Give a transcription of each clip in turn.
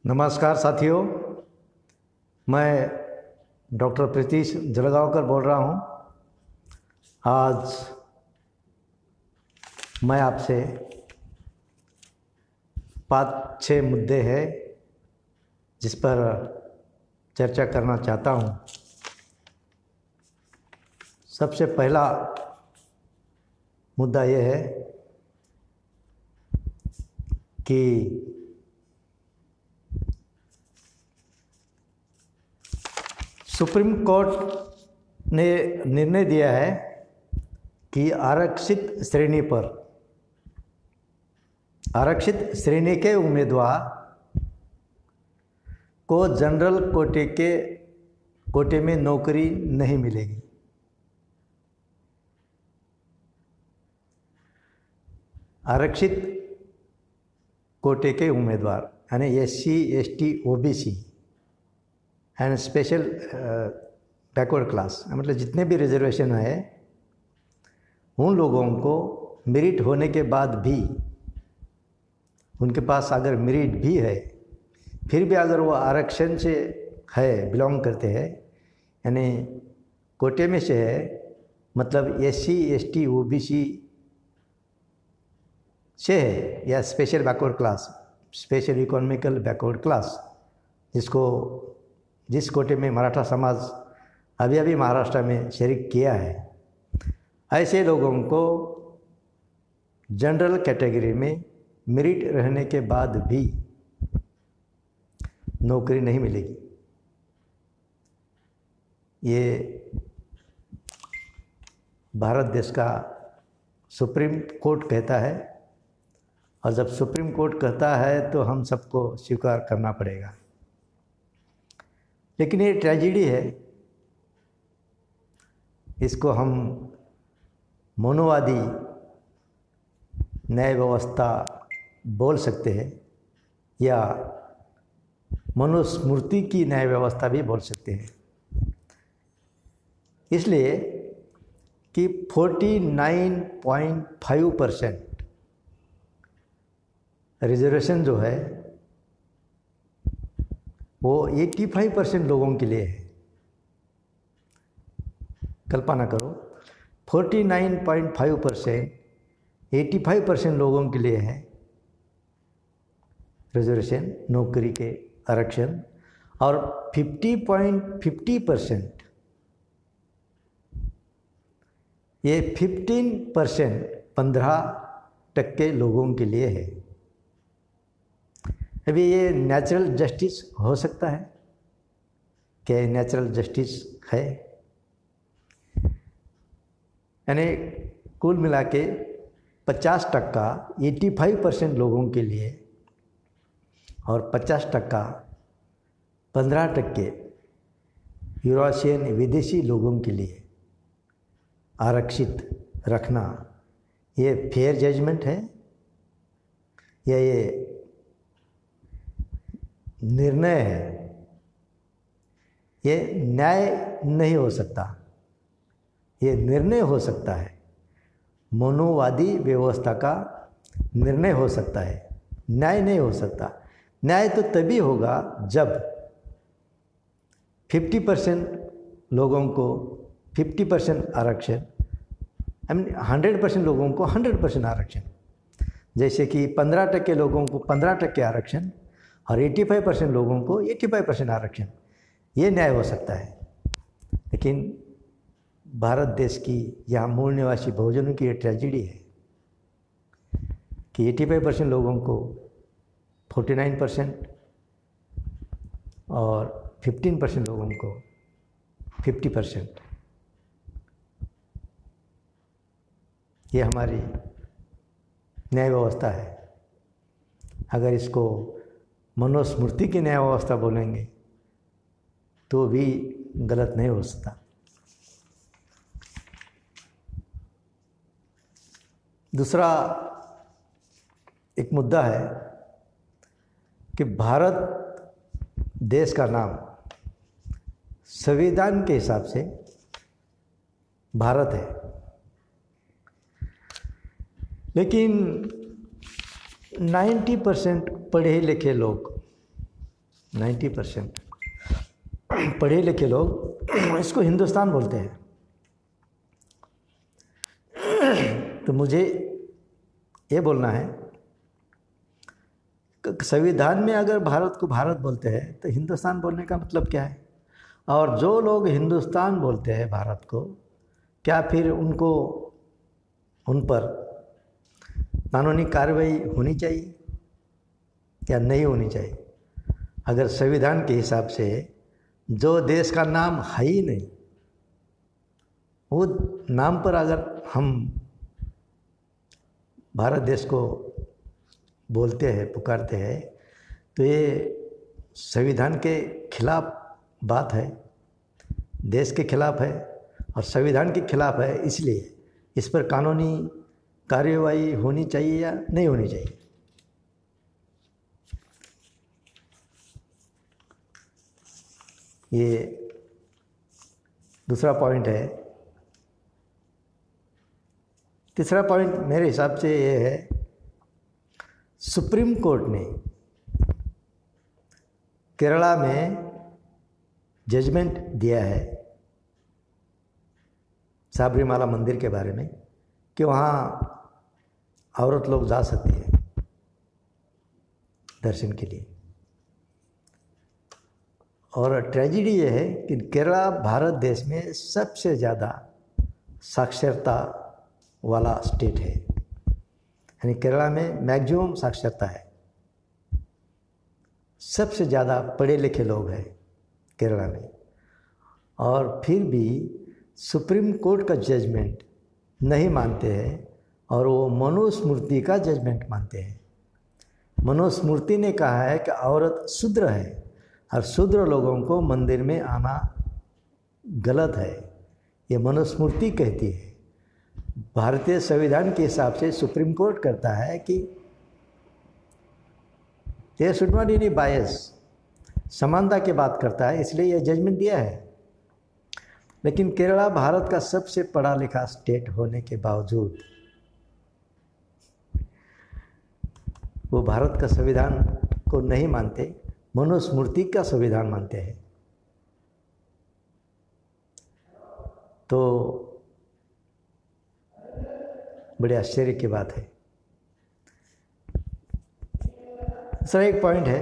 नमस्कार साथियों, मैं डॉक्टर प्रीतीश जलगांवकर बोल रहा हूं। आज मैं आपसे 5-6 मुद्दे हैं जिस पर चर्चा करना चाहता हूं। सबसे पहला मुद्दा यह है कि सुप्रीम कोर्ट ने निर्णय दिया है कि आरक्षित श्रेणी के उम्मीदवार को जनरल कोटे में नौकरी नहीं मिलेगी। आरक्षित कोटे के उम्मीदवार यानी SC, ST, OBC and special backward class, मतलब जितने भी रिजर्वेशन है उन लोगों को मेरिट होने के बाद भी, उनके पास अगर मेरिट भी है फिर भी अगर वो आरक्षण से है, बिलोंग करते हैं, यानी कोटे में से है, मतलब SC, ST, OBC से है या special backward class, special economical backward class, जिस कोटे में मराठा समाज अभी महाराष्ट्र में शरीक किया है, ऐसे लोगों को जनरल कैटेगरी में मेरिट रहने के बाद भी नौकरी नहीं मिलेगी। ये भारत देश का सुप्रीम कोर्ट कहता है, और जब सुप्रीम कोर्ट कहता है तो हम सबको स्वीकार करना पड़ेगा। लेकिन ये ट्रेजेडी है, इसको हम मनुवादी न्याय व्यवस्था बोल सकते हैं या मनुस्मृति की न्याय व्यवस्था भी बोल सकते हैं। इसलिए कि 49.5% रिजर्वेशन जो है वो 85% लोगों के लिए है। कल्पना करो, 49.5% 85% लोगों के लिए है रिजर्वेशन, नौकरी के आरक्षण, और 50.50% ये 15% लोगों के लिए है। अभी ये नेचुरल जस्टिस हो सकता है? क्या ये नेचुरल जस्टिस है? यानी कुल मिला के 50% 85% लोगों के लिए और 50% 15% यूरोशियन विदेशी लोगों के लिए आरक्षित रखना, ये फेयर जजमेंट है या ये निर्णय है? ये न्याय नहीं हो सकता, ये निर्णय हो सकता है, मनुवादी व्यवस्था का निर्णय हो सकता है, न्याय नहीं हो सकता। न्याय तो तभी होगा जब 50% लोगों को 50% आरक्षण, 100% लोगों को 100% आरक्षण, जैसे कि 15% लोगों को 15% आरक्षण और 85% लोगों को 85% आरक्षण, ये न्याय हो सकता है। लेकिन भारत देश की यहाँ मूल निवासी बहुजनों की ये ट्रेजेडी है कि 85% लोगों को 49% और 15% लोगों को 50%। ये हमारी न्याय व्यवस्था है। अगर इसको मनुस्मृति की न्याय व्यवस्था बोलेंगे तो भी गलत नहीं हो सकता। दूसरा एक मुद्दा है कि भारत देश का नाम संविधान के हिसाब से भारत है, लेकिन 90% पढ़े लिखे लोग 90% पढ़े लिखे लोग इसको हिंदुस्तान बोलते हैं। तो मुझे ये बोलना है, संविधान में अगर भारत को भारत बोलते हैं तो हिंदुस्तान बोलने का मतलब क्या है? और जो लोग हिंदुस्तान बोलते हैं भारत को, क्या फिर उनको उन पर कानूनी कार्रवाई होनी चाहिए या नहीं होनी चाहिए? अगर संविधान के हिसाब से जो देश का नाम है ही नहीं, वो नाम पर अगर हम भारत देश को बोलते हैं, पुकारते हैं, तो ये संविधान के खिलाफ बात है, देश के खिलाफ है और संविधान के खिलाफ है। इसलिए इस पर कानूनी कार्यवाही होनी चाहिए या नहीं होनी चाहिए? ये दूसरा पॉइंट है। तीसरा पॉइंट मेरे हिसाब से ये है, सुप्रीम कोर्ट ने केरला में जजमेंट दिया है सबरीमाला मंदिर के बारे में कि वहाँ औरत लोग जा सकती है दर्शन के लिए। और ट्रेजिडी ये है कि केरला भारत देश में सबसे ज़्यादा साक्षरता वाला स्टेट है, यानी केरला में मैक्सिमम साक्षरता है, सबसे ज़्यादा पढ़े लिखे लोग हैं केरला में। और फिर भी सुप्रीम कोर्ट का जजमेंट नहीं मानते हैं और वो मनुस्मृति का जजमेंट मानते हैं। मनुस्मृति ने कहा है कि औरत शूद्र है और शूद्र लोगों को मंदिर में आना गलत है, ये मनुस्मृति कहती है। भारतीय संविधान के हिसाब से सुप्रीम कोर्ट करता है कि ये शुड नॉट एनी बायस, समानता की बात करता है, इसलिए यह जजमेंट दिया है। लेकिन केरला भारत का सबसे पढ़ा लिखा स्टेट होने के बावजूद वो भारत का संविधान को नहीं मानते, मनुस्मृति का संविधान मानते हैं। तो बड़े आश्चर्य की बात है। दूसरा एक पॉइंट है,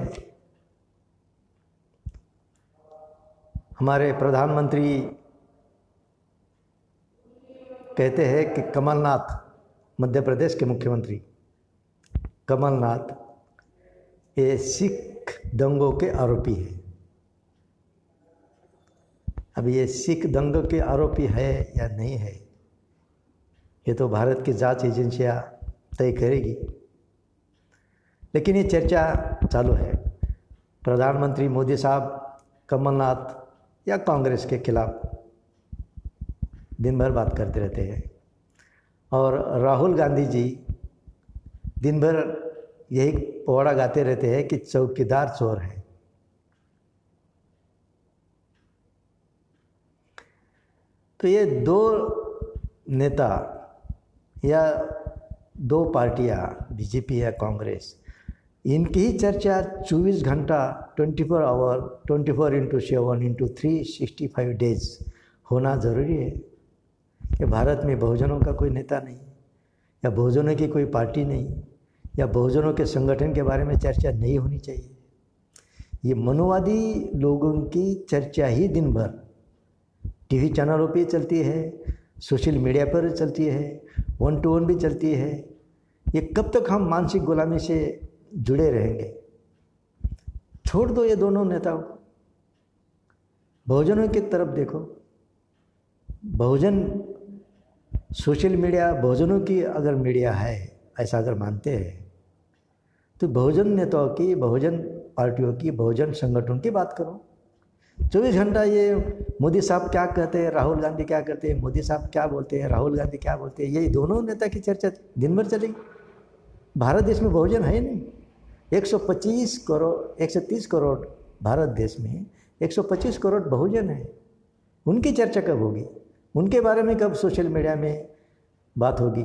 हमारे प्रधानमंत्री कहते हैं कि कमलनाथ, मध्य प्रदेश के मुख्यमंत्री कमलनाथ, ये सिख दंगों के आरोपी है। अब ये सिख दंगों के आरोपी है या नहीं है, ये तो भारत की जांच एजेंसियां तय करेगी। लेकिन ये चर्चा चालू है, प्रधानमंत्री मोदी साहब कमलनाथ या कांग्रेस के खिलाफ दिन भर बात करते रहते हैं और राहुल गांधी जी दिन भर यही पोवाड़ा गाते रहते हैं कि चौकीदार चोर है। तो ये दो नेता या दो पार्टियां, बीजेपी या कांग्रेस, इनकी ही चर्चा 24 घंटा 24 आवर 24x7 365 डेज होना ज़रूरी है कि भारत में बहुजनों का कोई नेता नहीं या बहुजनों की कोई पार्टी नहीं या बहुजनों के संगठन के बारे में चर्चा नहीं होनी चाहिए। ये मनुवादी लोगों की चर्चा ही दिन भर टीवी चैनलों पे चलती है, सोशल मीडिया पर चलती है, 1-to-1 भी चलती है। ये कब तक हम मानसिक गुलामी से जुड़े रहेंगे? छोड़ दो ये दोनों नेताओं को, बहुजनों की तरफ देखो। बहुजन सोशल मीडिया बहुजनों की अगर मीडिया है, ऐसा अगर मानते हैं, तो बहुजन नेताओं की, बहुजन पार्टियों की, बहुजन संगठनों की बात करो। 24 घंटा ये मोदी साहब क्या कहते हैं, राहुल गांधी क्या करते हैं, मोदी साहब क्या बोलते हैं, राहुल गांधी क्या बोलते हैं, यही दोनों नेता की चर्चा दिन भर चलेगी। भारत देश में बहुजन है नहीं। 125 करोड़ 130 करोड़ भारत देश में 125 करोड़ बहुजन है। उनकी चर्चा कब होगी? उनके बारे में कब सोशल मीडिया में बात होगी?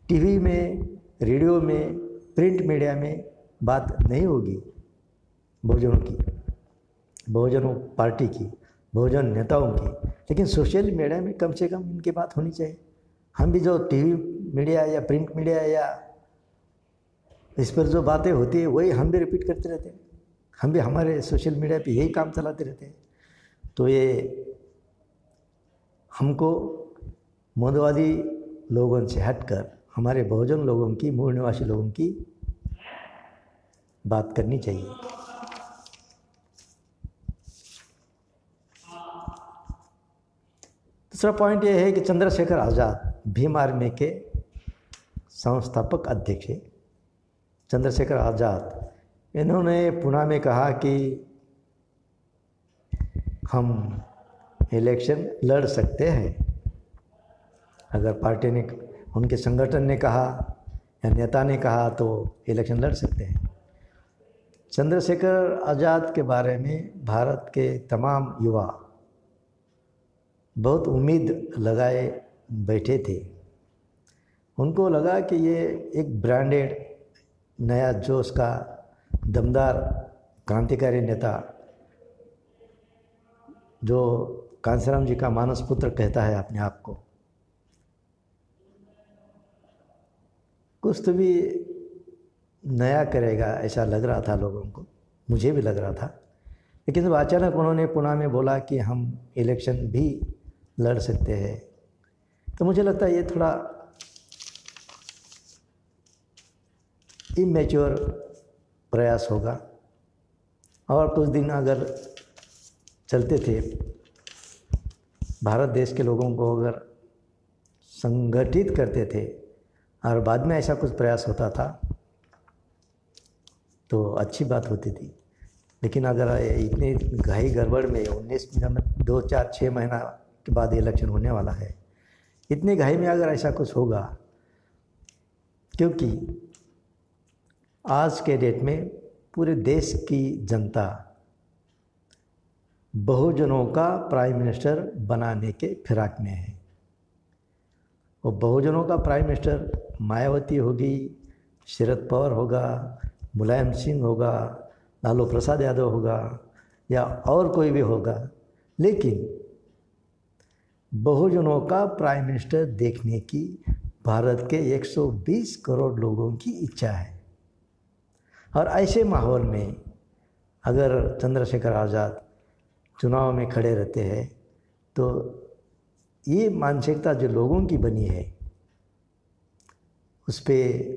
टीवी में, रेडियो में, प्रिंट मीडिया में बात नहीं होगी बहुजनों की। बहुजन पार्टी की, बहुजन नेताओं की, लेकिन सोशल मीडिया में कम से कम इनकी बात होनी चाहिए। हम भी जो टीवी मीडिया या प्रिंट मीडिया या इस पर जो बातें होती है वही हम भी रिपीट करते रहते हैं। हम भी हमारे सोशल मीडिया पे यही काम चलाते रहते हैं। तो ये हमको मौदवादी लोगों से हटकर हमारे बहुजन लोगों की, मूल निवासी लोगों की बात करनी चाहिए। दूसरा पॉइंट ये है कि चंद्रशेखर आज़ाद भीम आर्मी के संस्थापक अध्यक्ष है। चंद्रशेखर आज़ाद इन्होंने पुणे में कहा कि हम इलेक्शन लड़ सकते हैं। अगर पार्टी ने, उनके संगठन ने कहा या नेता ने कहा तो इलेक्शन लड़ सकते हैं। चंद्रशेखर आज़ाद के बारे में भारत के तमाम युवा बहुत उम्मीद लगाए बैठे थे। उनको लगा कि ये एक ब्रांडेड नया जोश का दमदार क्रांतिकारी नेता, जो कांसीराम जी का मानस पुत्र कहता है अपने आप को, कुछ तो भी नया करेगा ऐसा लग रहा था लोगों को, मुझे भी लग रहा था। लेकिन जब अचानक उन्होंने पुणे में बोला कि हम इलेक्शन भी लड़ सकते हैं, तो मुझे लगता है ये थोड़ा इमेच्योर प्रयास होगा। और कुछ दिन अगर चलते थे, भारत देश के लोगों को अगर संगठित करते थे और बाद में ऐसा कुछ प्रयास होता था तो अच्छी बात होती थी। लेकिन अगर इतनी घाई गड़बड़ में 19 में 2, 4, 6 महीना के बाद इलेक्शन होने वाला है, इतनी घाई में अगर ऐसा कुछ होगा, क्योंकि आज के डेट में पूरे देश की जनता बहुजनों का प्राइम मिनिस्टर बनाने के फिराक में है। और बहुजनों का प्राइम मिनिस्टर मायावती होगी, शरद पवार होगा, मुलायम सिंह होगा, लालू प्रसाद यादव होगा या और कोई भी होगा, लेकिन बहुजनों का प्राइम मिनिस्टर देखने की भारत के 120 करोड़ लोगों की इच्छा है। और ऐसे माहौल में अगर चंद्रशेखर आज़ाद चुनाव में खड़े रहते हैं तो ये मानसिकता जो लोगों की बनी है उस पर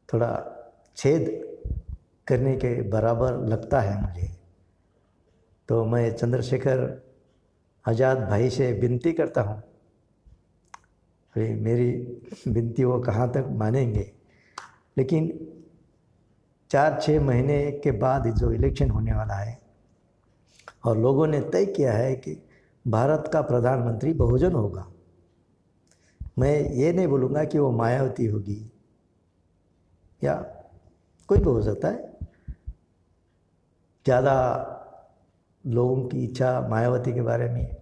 थोड़ा छेद करने के बराबर लगता है मुझे। तो मैं चंद्रशेखर आज़ाद भाई से विनती करता हूँ, मेरी विनती वो कहाँ तक मानेंगे, लेकिन 4-6 महीने के बाद जो इलेक्शन होने वाला है और लोगों ने तय किया है कि भारत का प्रधानमंत्री बहुजन होगा। मैं ये नहीं बोलूँगा कि वो मायावती होगी या कोई भी हो सकता है। ज़्यादा लोगों की इच्छा मायावती के बारे में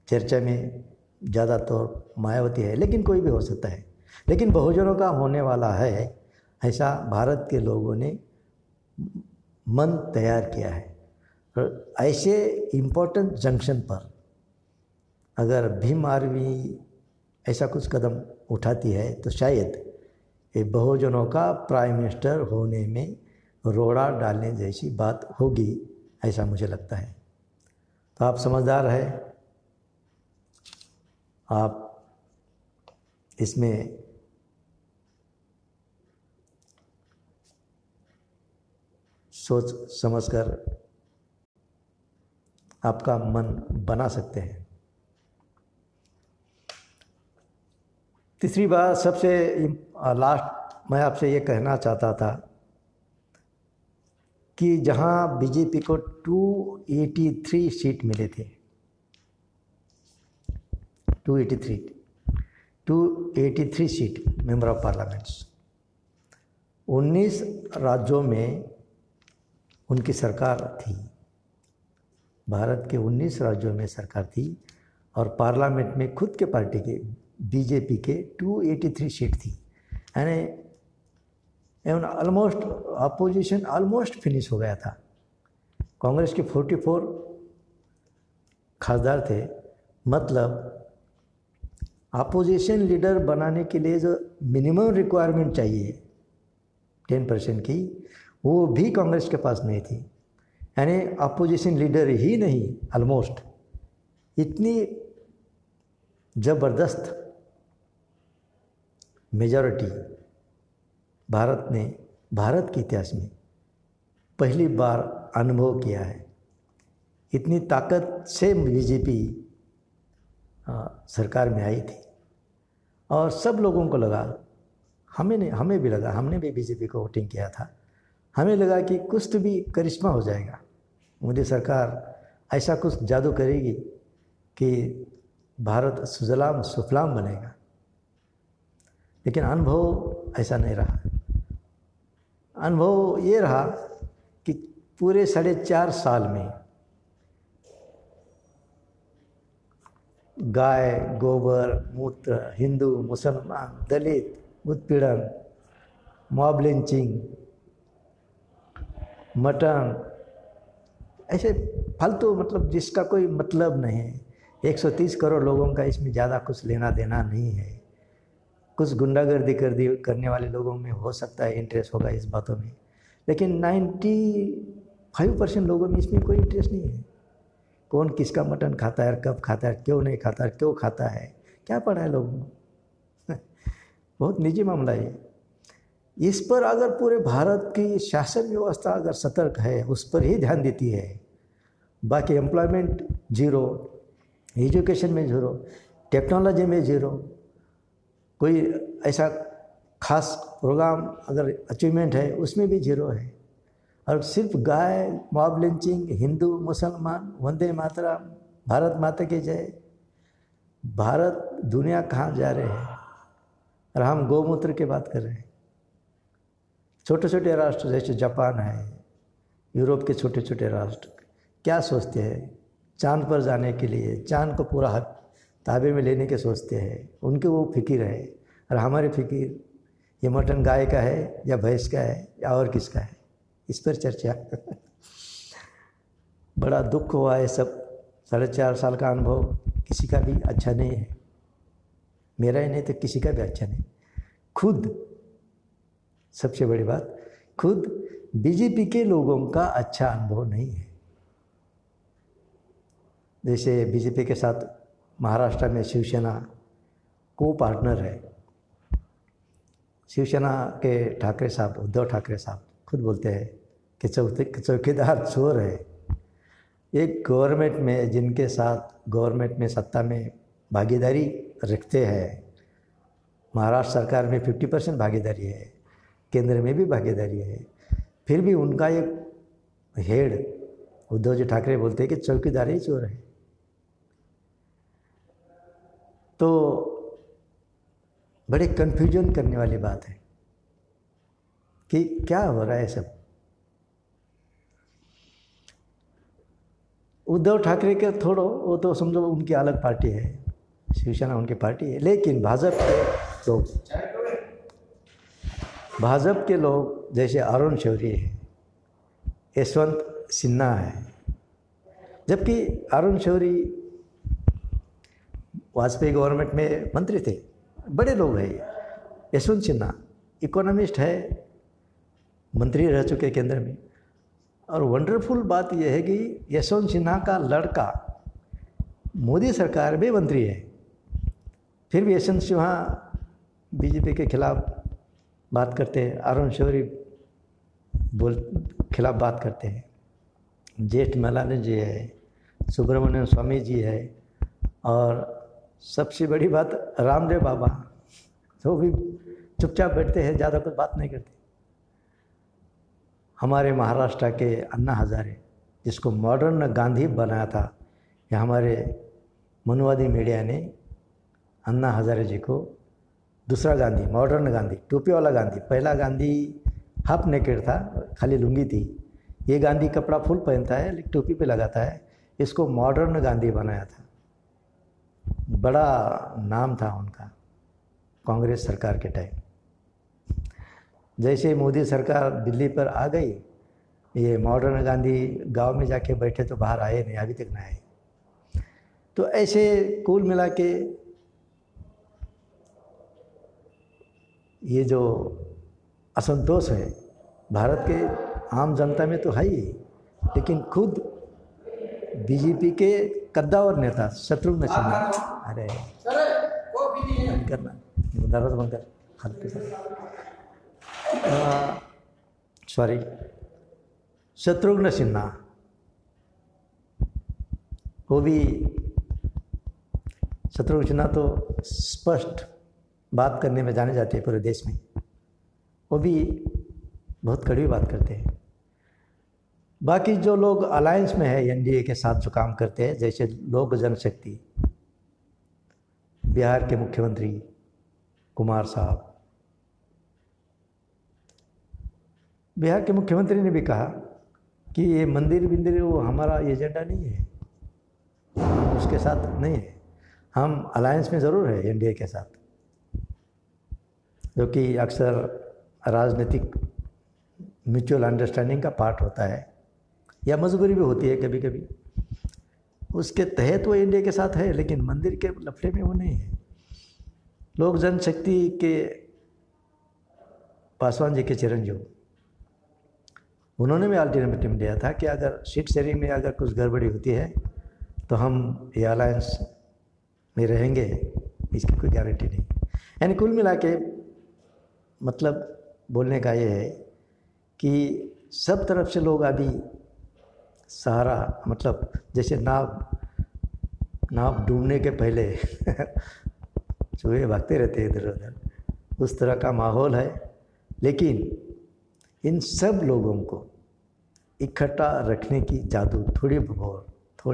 चर्चा में ज़्यादा तो मायावती है, लेकिन कोई भी हो सकता है। लेकिन बहुजनों का होने वाला है, ऐसा भारत के लोगों ने मन तैयार किया है। और ऐसे इम्पोर्टेंट जंक्शन पर अगर भीम आर्मी ऐसा कुछ कदम उठाती है तो शायद ये बहुजनों का प्राइम मिनिस्टर होने में रोड़ा डालने जैसी बात होगी, ऐसा मुझे लगता है। तो आप समझदार हैं, आप इसमें सोच समझकर आपका मन बना सकते हैं। तीसरी बात, सबसे लास्ट मैं आपसे ये कहना चाहता था कि जहां बीजेपी को 283 सीट मिले थे, 283 सीट मेंबर ऑफ पार्लियामेंट्स, 19 राज्यों में उनकी सरकार थी। भारत के 19 राज्यों में सरकार थी और पार्लियामेंट में खुद के पार्टी के बीजेपी के 283 सीट थी। यानी ऑलमोस्ट अपोजिशन ऑलमोस्ट फिनिश हो गया था। कांग्रेस के 44 खासदार थे। मतलब अपोजिशन लीडर बनाने के लिए जो मिनिमम रिक्वायरमेंट चाहिए 10% की, वो भी कांग्रेस के पास नहीं थी। यानी अपोजिशन लीडर ही नहीं, ऑलमोस्ट इतनी ज़बरदस्त मेजॉरिटी भारत के इतिहास में पहली बार अनुभव किया है। इतनी ताकत से बीजेपी सरकार में आई थी और सब लोगों को लगा, हमें भी लगा, हमने भी बीजेपी को वोटिंग किया था। हमें लगा कि कुछ तो भी करिश्मा हो जाएगा, मोदी सरकार ऐसा कुछ जादू करेगी कि भारत सुजलाम सुफलाम बनेगा। लेकिन अनुभव ऐसा नहीं रहा। अनुभव ये रहा कि पूरे 4.5 साल में गाय गोबर मूत्र, हिंदू मुसलमान दलित उत्पीड़न, मॉब लिंचिंग, मटन, ऐसे फालतू, मतलब जिसका कोई मतलब नहीं है। 130 करोड़ लोगों का इसमें ज़्यादा कुछ लेना देना नहीं है। कुछ गुंडागर्दी करने वाले लोगों में हो सकता है इंटरेस्ट होगा इस बातों में, लेकिन 95% लोगों में इसमें कोई इंटरेस्ट नहीं है। कौन किसका मटन खाता है, कब खाता है, क्यों नहीं खाता है, क्यों खाता है, क्या पड़ा है लोगों को। बहुत निजी मामला है। इस पर अगर पूरे भारत की शासन व्यवस्था अगर सतर्क है, उस पर ही ध्यान देती है, बाकी एम्प्लॉयमेंट जीरो, एजुकेशन में जीरो, टेक्नोलॉजी में जीरो, कोई ऐसा खास प्रोग्राम अगर अचीवमेंट है उसमें भी जीरो है, और सिर्फ गाय, मॉब लिंचिंग, हिंदू मुसलमान, वंदे मातरम, भारत माता की जय। भारत दुनिया कहाँ जा रहे हैं, और हम गौमूत्र की बात कर रहे हैं। छोटे छोटे राष्ट्र जैसे जापान है, यूरोप के छोटे छोटे राष्ट्र क्या सोचते हैं, चांद पर जाने के लिए, चांद को पूरा ताबे में लेने के सोचते हैं, उनके वो फिकिर है। और हमारी फिकिर ये मटन गाय का है या भैंस का है या और किसका है, इस पर चर्चा। बड़ा दुख हुआ है। सब 4.5 साल का अनुभव किसी का भी अच्छा नहीं है, मेरा ही नहीं तो किसी का भी अच्छा नहीं। खुद सबसे बड़ी बात, खुद बीजेपी के लोगों का अच्छा अनुभव नहीं है। जैसे बीजेपी के साथ महाराष्ट्र में शिवसेना को पार्टनर है। शिवसेना के ठाकरे साहब, उद्धव ठाकरे साहब खुद बोलते हैं कि चौकीदार चोर है। एक गवर्नमेंट में जिनके साथ गवर्नमेंट में सत्ता में भागीदारी रखते हैं, महाराष्ट्र सरकार में 50% भागीदारी है, केंद्र में भी भागीदारी है, फिर भी उनका एक हेड उद्धव जी ठाकरे बोलते हैं कि चौकीदार ही चोर है। तो बड़े कन्फ्यूजन करने वाली बात है कि क्या हो रहा है सब। उद्धव ठाकरे के थोड़ो, वो तो समझो उनकी अलग पार्टी है, शिवसेना उनकी पार्टी है, लेकिन भाजपा के लोग जैसे अरुण शौरी है, यशवंत सिन्हा है। जबकि अरुण शौरी वाजपेयी गवर्नमेंट में मंत्री थे, बड़े लोग हैं। यशवंत सिन्हा इकोनॉमिस्ट है, मंत्री रह चुके केंद्र में। और वंडरफुल बात यह है कि यशवंत सिन्हा का लड़का मोदी सरकार में मंत्री है, फिर भी यशवंत सिन्हा बीजेपी के खिलाफ बात करते हैं, अरुण शौरी खिलाफ बात करते हैं। जेठ मलानी जी है, सुब्रमण्यम स्वामी जी है, और सबसे बड़ी बात रामदेव बाबा, तो भी चुपचाप बैठते हैं, ज़्यादा कुछ बात नहीं करते। हमारे महाराष्ट्र के अन्ना हजारे, जिसको मॉडर्न गांधी बनाया था, या हमारे मनुवादी मीडिया ने अन्ना हजारे जी को दूसरा गांधी, मॉडर्न गांधी, टोपी वाला गांधी। पहला गांधी हाफ नेकेड था, खाली लुंगी थी। ये गांधी कपड़ा फुल पहनता है लेकिन टोपी पे लगाता है, इसको मॉडर्न गांधी बनाया था। बड़ा नाम था उनका कांग्रेस सरकार के टाइम। जैसे मोदी सरकार दिल्ली पर आ गई ये मॉडर्न गांधी गांव में जाके बैठे तो बाहर आए नहीं, अभी तक नहीं आए। तो ऐसे कुल मिला के ये जो असंतोष है भारत के आम जनता में तो है ही, लेकिन खुद बीजेपी के कद्दावर नेता शत्रुघ्न सिन्हा, अरे बंद करना, दरवाजा बंद कर, सॉरी, शत्रुघ्न सिन्हा, वो भी, शत्रुघ्न सिन्हा तो स्पष्ट बात करने में जाने जाते हैं पूरे देश में, वो भी बहुत कड़वी बात करते हैं। बाकी जो लोग अलायंस में है एनडीए के साथ जो काम करते हैं, जैसे लोक जनशक्ति, बिहार के मुख्यमंत्री कुमार साहब, बिहार के मुख्यमंत्री ने भी कहा कि ये मंदिर बिंदिर वो हमारा एजेंडा नहीं है, हम उसके साथ नहीं है, हम अलायंस में ज़रूर है एनडीए के साथ, जो कि अक्सर राजनीतिक म्यूचुअल अंडरस्टैंडिंग का पार्ट होता है या मजबूरी भी होती है कभी कभी, उसके तहत वो एनडीए के साथ है, लेकिन मंदिर के लफड़े में वो नहीं है। लोक जनशक्ति के पासवान जी के चिरंजीव, उन्होंने भी अल्टीमेटम दिया था कि अगर सीट शेयरिंग में अगर कुछ गड़बड़ी होती है तो हम ये अलायंस में रहेंगे, इसकी कोई गारंटी नहीं। यानी कुल मिला के मतलब बोलने का ये है कि सब तरफ से लोग अभी सहारा, मतलब जैसे नाव डूबने के पहले चूहे भागते रहते हैं इधर उधर, उस तरह का माहौल है। लेकिन इन सब लोगों को इकट्ठा रखने की जादू थोड़ी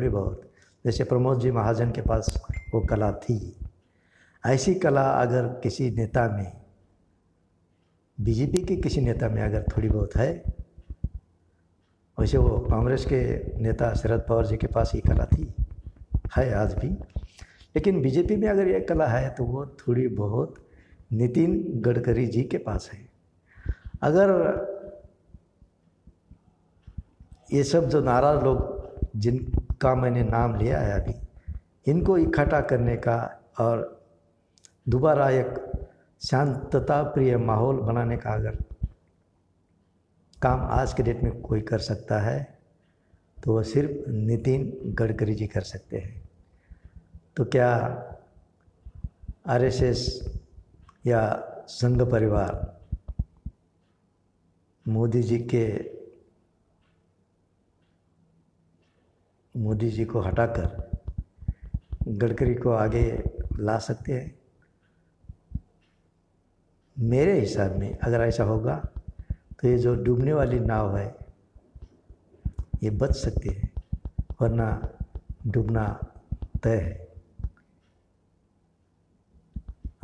बहुत, जैसे प्रमोद जी महाजन के पास वो कला थी, ऐसी कला अगर किसी नेता में, बीजेपी के किसी नेता में अगर थोड़ी बहुत है, वैसे वो कांग्रेस के नेता शरद पवार जी के पास ये कला थी, है आज भी, लेकिन बीजेपी में अगर ये कला है तो वो थोड़ी बहुत नितिन गडकरी जी के पास है। अगर ये सब जो नाराज लोग जिनका मैंने नाम लिया है अभी, इनको इकट्ठा करने का और दोबारा एक शांतता प्रिय माहौल बनाने का अगर काम आज के डेट में कोई कर सकता है तो वह सिर्फ नितिन गडकरी जी कर सकते हैं। तो क्या आरएसएस या संघ परिवार मोदी जी को हटाकर गडकरी को आगे ला सकते हैं? मेरे हिसाब में अगर ऐसा होगा तो ये जो डूबने वाली नाव है ये बच सकती है, वरना डूबना तय है।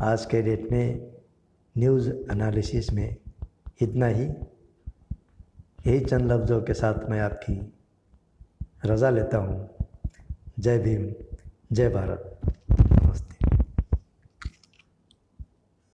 आज के डेट में न्यूज़ एनालिसिस में इतना ही। यही चंद लफ्ज़ों के साथ मैं आपकी रज़ा लेता हूँ। जय भीम, जय भारत।